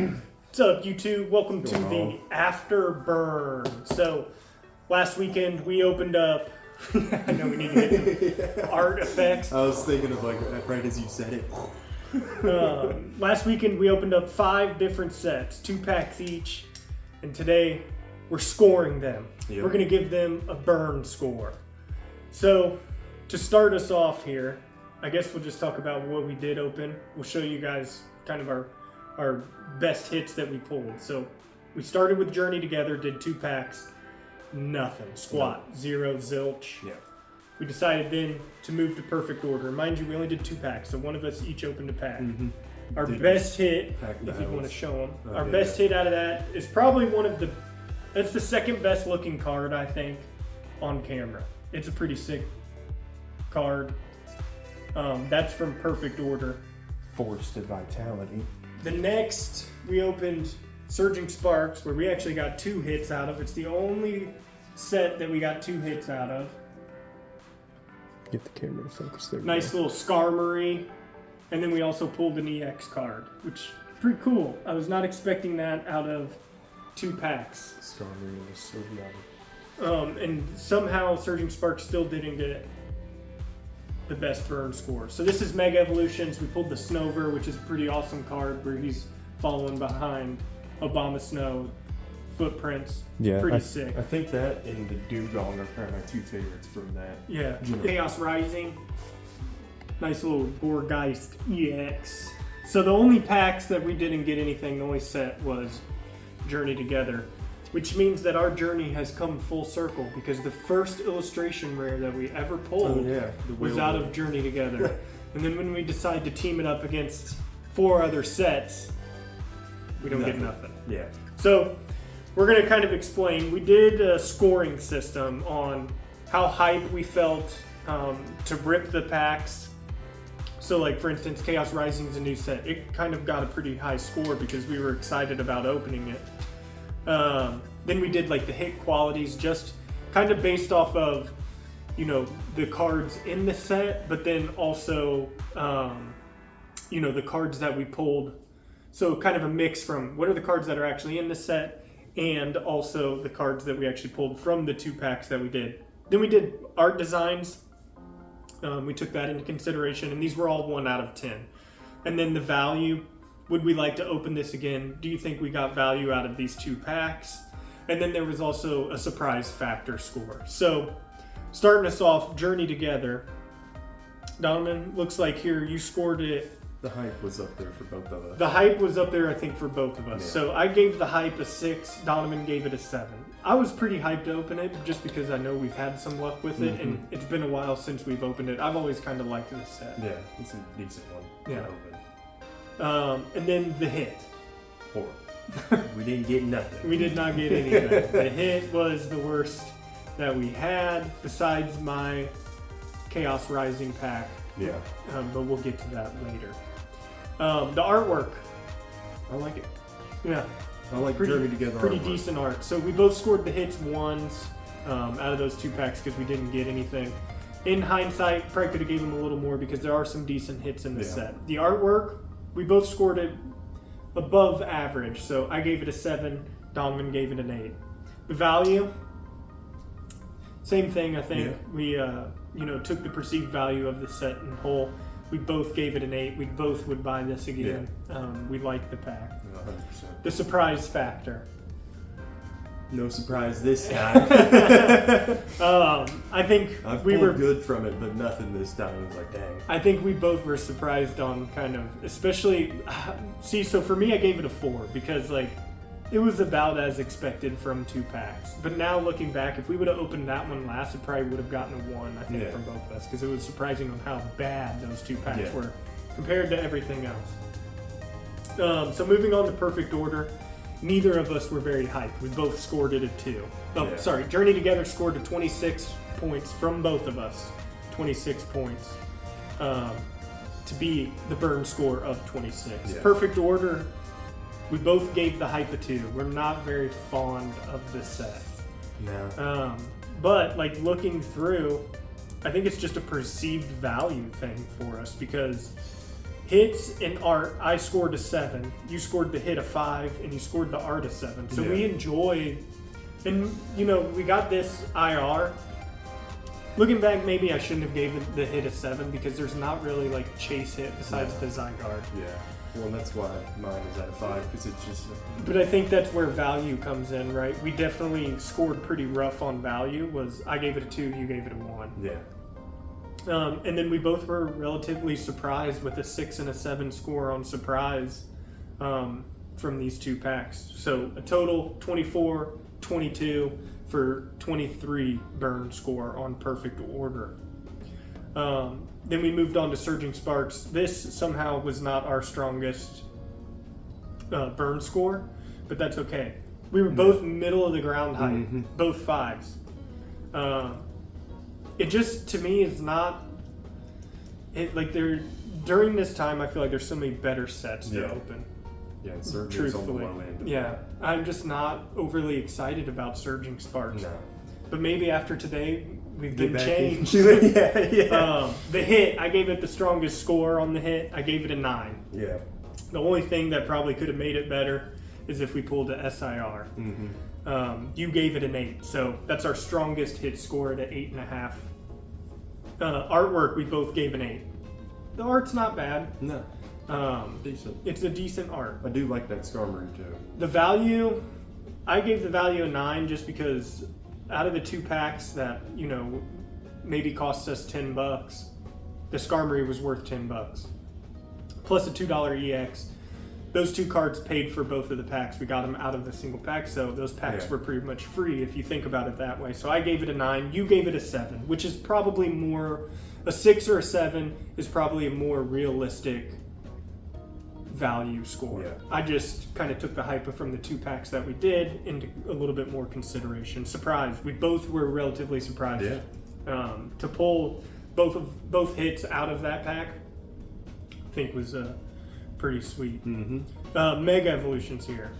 What's up, YouTube? Welcome to the Afterburn. So, last weekend we opened up. I know we need to get some art effects. I was thinking of like right as you said it. Last weekend we opened up 5 different sets, 2 packs each, and today we're scoring them. Yep. We're gonna give them a burn score. So, to start us off here, I guess we'll just talk about what we did open. We'll show you guys kind of our best hits that we pulled. So we started with Journey Together, did 2 packs, nothing, squat, zero, zilch. Yeah. We decided then to move to Perfect Order. Mind you, we only did 2 packs, so one of us each opened a pack. Mm-hmm. Our best hit, if you want to show them, our best hit out of that is probably that's the second best looking card, I think, on camera. It's a pretty sick card. That's from Perfect Order. Forced Vitality. The next, we opened Surging Sparks, where we actually got 2 hits out of. It's the only set that we got 2 hits out of. Get the camera to focus there. Nice little Skarmory. And then we also pulled an EX card, which is pretty cool. I was not expecting that out of 2 packs. Skarmory was so young. And somehow Surging Sparks still didn't get the best burn score. So this is Mega Evolutions. We pulled the Snover, which is a pretty awesome card where he's following behind Obama Snow footprints. Yeah, pretty sick. I think that and the Dugong are probably my 2 favorites from that. Yeah, General. Chaos Rising. Nice little Gorgeist EX. So the only packs that we didn't get anything, the only set was Journey Together, which means that our journey has come full circle because the first illustration rare that we ever pulled was out of Journey Together. And then when we decide to team it up against 4 other sets, we don't get nothing. Yeah. So we're going to kind of explain. We did a scoring system on how hype we felt to rip the packs. So like, for instance, Chaos Rising is a new set. It kind of got a pretty high score because we were excited about opening it. Then we did like the hit qualities, just kind of based off of, the cards in the set, but then also, the cards that we pulled. So kind of a mix from what are the cards that are actually in the set and also the cards that we actually pulled from the 2 packs that we did. Then we did art designs. We took that into consideration, and these were all 1 out of 10. And then the value. Would we like to open this again? Do you think we got value out of these 2 packs? And then there was also a surprise factor score. So, starting us off, Journey Together. Donovan, looks like here you scored it. The hype was up there for both of us. The hype was up there, I think, for both of us. Yeah. So I gave the hype a 6. Donovan gave it a 7. I was pretty hyped to open it just because I know we've had some luck with it, and it's been a while since we've opened it. I've always kind of liked this set. Yeah, it's a decent one. Yeah. And then the hit. Horrible. We didn't get nothing. We did not get anything. The hit was the worst that we had, besides my Chaos Rising pack. Yeah. But we'll get to that later. The artwork. I like it. Yeah. I like Journey Together. Pretty artwork. decent art. So we both scored the hits 1s out of those 2 packs because we didn't get anything. In hindsight, probably could have given them a little more because there are some decent hits in the set. The artwork, we both scored it above average. So I gave it a 7. Donovan gave it an 8. The value, same thing. I think we took the perceived value of the set in whole. We both gave it an 8. We both would buy this again. We like the pack. 100%. The surprise factor. No surprise this time. I think we were good from it, but nothing this time. It was like, dang. I think we both were surprised on kind of, especially. So for me, I gave it a 4 because it was about as expected from 2 packs. But now looking back, if we would have opened that one last, it probably would have gotten a 1. I think from both of us because it was surprising on how bad those 2 packs were compared to everything else. So moving on to Perfect Order. Neither of us were very hyped. We both scored it a 2. Oh, sorry. Journey Together scored a 26 points from both of us. 26 points to be the burn score of 26. Yeah. Perfect Order, we both gave the hype a 2. We're not very fond of this set. No. But looking through, I think it's just a perceived value thing for us because hits and art, I scored a 7. You scored the hit a 5, and you scored the art a 7. So we enjoyed, and you know, we got this IR. Looking back, maybe I shouldn't have gave the hit a 7 because there's not really like a chase hit besides the Zygarde. Yeah. Well, that's why mine is at a 5 because it's just. But I think that's where value comes in, right? We definitely scored pretty rough on value. Was I gave it a 2, you gave it a 1. Yeah. And then we both were relatively surprised with a 6 and a 7 score on surprise from these two packs. So a total 24, 22 for 23 burn score on perfect order. Then we moved on to Surging Sparks. This somehow was not our strongest burn score, but that's okay. We were both middle of the ground height, both 5s. It just, to me, is not. Like during this time, I feel like there's so many better sets to open. Yeah, and Surging is on the low end. Yeah, I'm just not overly excited about Surging Sparks. No. But maybe after today, we've been changed. yeah. The hit, I gave it the strongest score on the hit. I gave it a 9. Yeah. The only thing that probably could have made it better is if we pulled a SIR. You gave it an 8, so that's our strongest hit score at an 8.5. Artwork, we both gave an 8. The art's not bad. No. Decent. It's a decent art. I do like that Skarmory too. The value, I gave the value a 9 just because out of the 2 packs that, you know, maybe cost us $10, the Skarmory was worth $10. Plus a $2 EX. Those 2 cards paid for both of the packs. We got them out of the single pack, so those packs were pretty much free if you think about it that way. So I gave it a 9. You gave it a 7, which is probably more, a 6 or a 7 is probably a more realistic value score. Yeah. I just kind of took the hype from the 2 packs that we did into a little bit more consideration. Surprised. We both were relatively surprised to pull both hits out of that pack. I think was pretty sweet. Mega Evolutions here.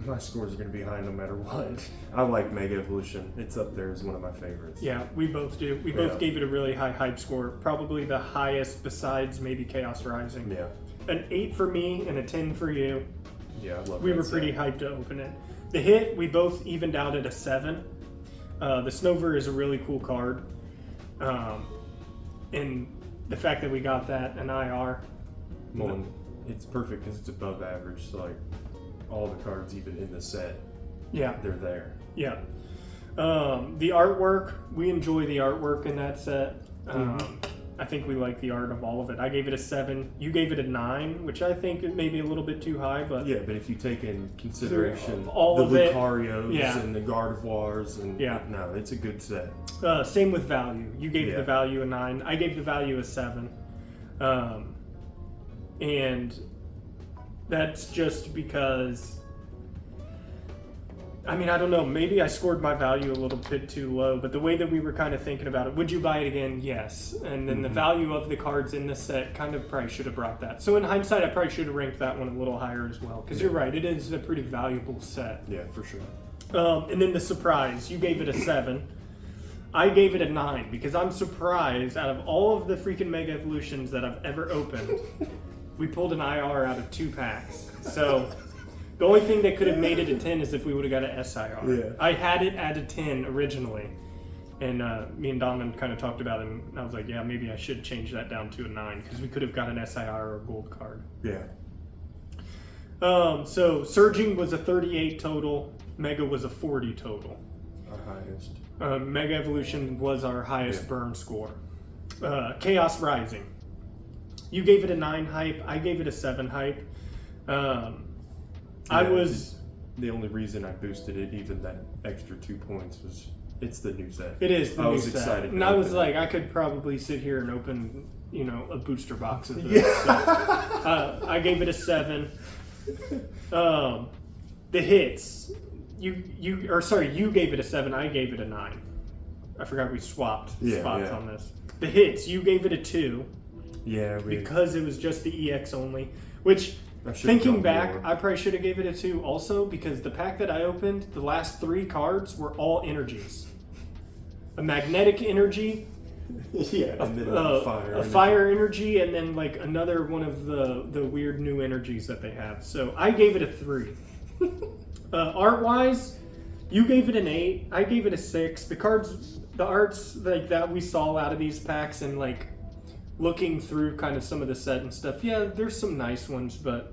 My scores are going to be high no matter what. I like Mega Evolution. It's up there as one of my favorites. Yeah, we both do. We both gave it a really high hype score. Probably the highest besides maybe Chaos Rising. Yeah. An 8 for me and a 10 for you. Yeah, I love We that were set. pretty hyped to open it. The hit, we both evened out at a 7. The Snover is a really cool card. And the fact that we got that, an IR. Well, it's perfect because it's above average. So, like, all the cards, even in the set, they're there. Yeah. The artwork, we enjoy the artwork in that set. I think we like the art of all of it. I gave it a 7. You gave it a 9, which I think is maybe a little bit too high, but Yeah, but if you take in consideration all the of it, Lucarios and the Gardevoirs, and no, it's a good set. Same with value. You gave the value a 9. I gave the value a 7. And that's just because, I mean, I don't know, maybe I scored my value a little bit too low, but the way that we were kind of thinking about it, would you buy it again? Yes. And then the value of the cards in the set kind of probably should have brought that. So in hindsight, I probably should have ranked that one a little higher as well, because you're right, it is a pretty valuable set. Yeah, for sure. And then the surprise, you gave it a 7. I gave it a 9 because I'm surprised out of all of the freaking Mega Evolutions that I've ever opened, we pulled an IR out of 2 packs. So the only thing that could have made it a 10 is if we would have got an SIR. Yeah. I had it at a 10 originally. And me and Donovan kind of talked about it, and I was like, yeah, maybe I should change that down to a 9 because we could have got an SIR or a gold card. Yeah. So Surging was a 38 total. Mega was a 40 total. Our highest. Mega Evolution was our highest burn score. Chaos Rising. You gave it a 9 hype. I gave it a 7 hype. I was... The only reason I boosted it even that extra 2 points was it's the new set. It is the new set. I was excited. And I was like, I could probably sit here and open, you know, a booster box of this. Yeah. So, I gave it a 7. The hits... You gave it a 7. I gave it a 9. I forgot we swapped spots on this. The hits, you gave it a 2. Yeah, because it was just the EX only. Which, thinking back, I probably should have gave it a 2 also because the pack that I opened, the last 3 cards were all energies. A magnetic energy, Yeah, and then a fire energy, and then like another one of the weird new energies that they have. So I gave it a 3. Art wise, you gave it an 8. I gave it a 6. The arts like that we saw out of these packs, and like looking through kind of some of the set and stuff. Yeah, there's some nice ones, but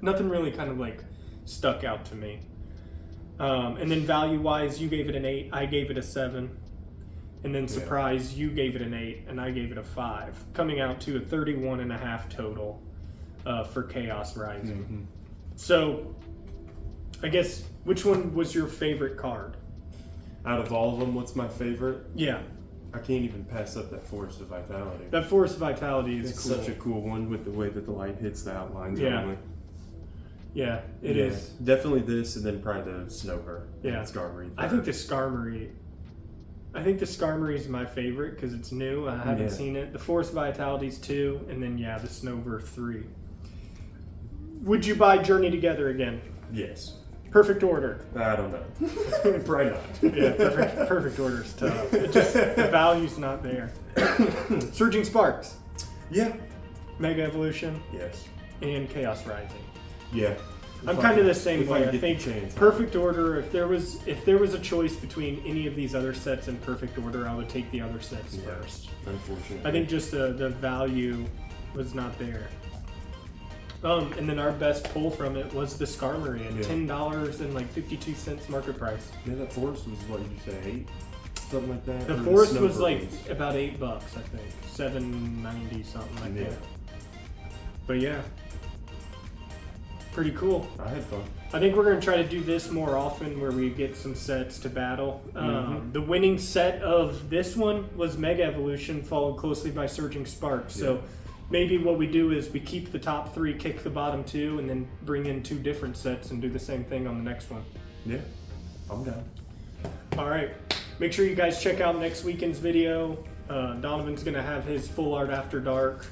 nothing really kind of like stuck out to me. And then value wise, you gave it an 8. I gave it a 7. And then surprise, you gave it an 8, and I gave it a 5, coming out to a 31.5 total for Chaos Rising. Mm-hmm. So, I guess, which one was your favorite card? Out of all of them, what's my favorite? Yeah. I can't even pass up that Forest of Vitality. That Forest of Vitality is cool. Such a cool one with the way that the light hits the outlines. Yeah. Only. Yeah, it is. Definitely this, and then probably the Snover. Yeah. And Skarmory. I think the Skarmory is my favorite because it's new. I haven't seen it. The Forest Vitality's 2, and then the Snover 3. Would you buy Journey Together again? Yes. Perfect order. I don't know. Probably not. Yeah, perfect order is tough. It just, the value's not there. Surging Sparks. Yeah. Mega Evolution. Yes. And Chaos Rising. Yeah. I'm kind of the same way. I think chance. perfect order. If there was a choice between any of these other sets in perfect order, I would take the other sets first. Unfortunately, I think just the value was not there. And then our best pull from it was the Skarmory at $10.52 market price. Yeah, that Forest was what did you say, 8? Something like that. The Forest was like about $8, I think, $7.90 something like that. But yeah. Pretty cool. I had fun. I think we're going to try to do this more often where we get some sets to battle. The winning set of this one was Mega Evolution, followed closely by Surging Sparks. So maybe what we do is we keep the top 3, kick the bottom 2, and then bring in 2 different sets and do the same thing on the next one. Yeah, I'm down. All right. Make sure you guys check out next weekend's video. Donovan's going to have his full art after dark.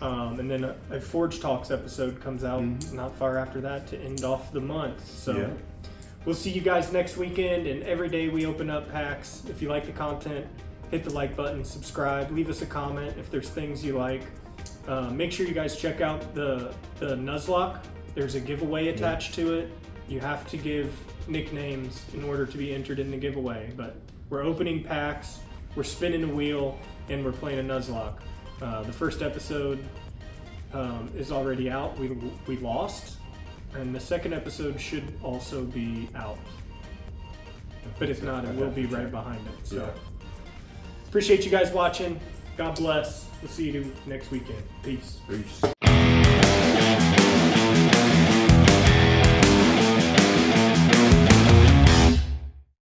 And then a Forge Talks episode comes out not far after that to end off the month. So we'll see you guys next weekend, and every day we open up packs. If you like the content, hit the like button, subscribe, leave us a comment if there's things you like. Make sure you guys check out the Nuzlocke. There's a giveaway attached to it. You have to give nicknames in order to be entered in the giveaway, but we're opening packs, we're spinning a wheel, and we're playing a Nuzlocke. The first episode is already out. We lost, and the second episode should also be out. But if not, it will be right behind it. So appreciate you guys watching. God bless. We'll see you next weekend. Peace. Peace.